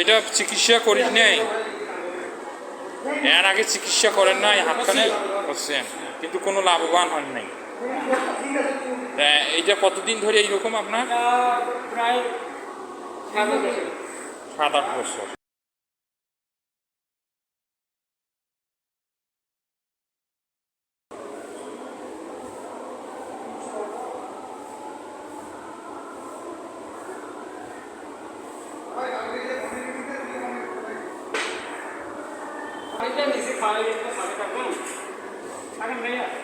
এটা চিকিৎসা করিস নাই, এর আগে চিকিৎসা করেন নাই, হাতখানে করছেন কিন্তু কোনো লাভবান হন নাই। এইটা কতদিন ধরে এইরকম আপনার? প্রায় 7-8 বছর। খাওয়া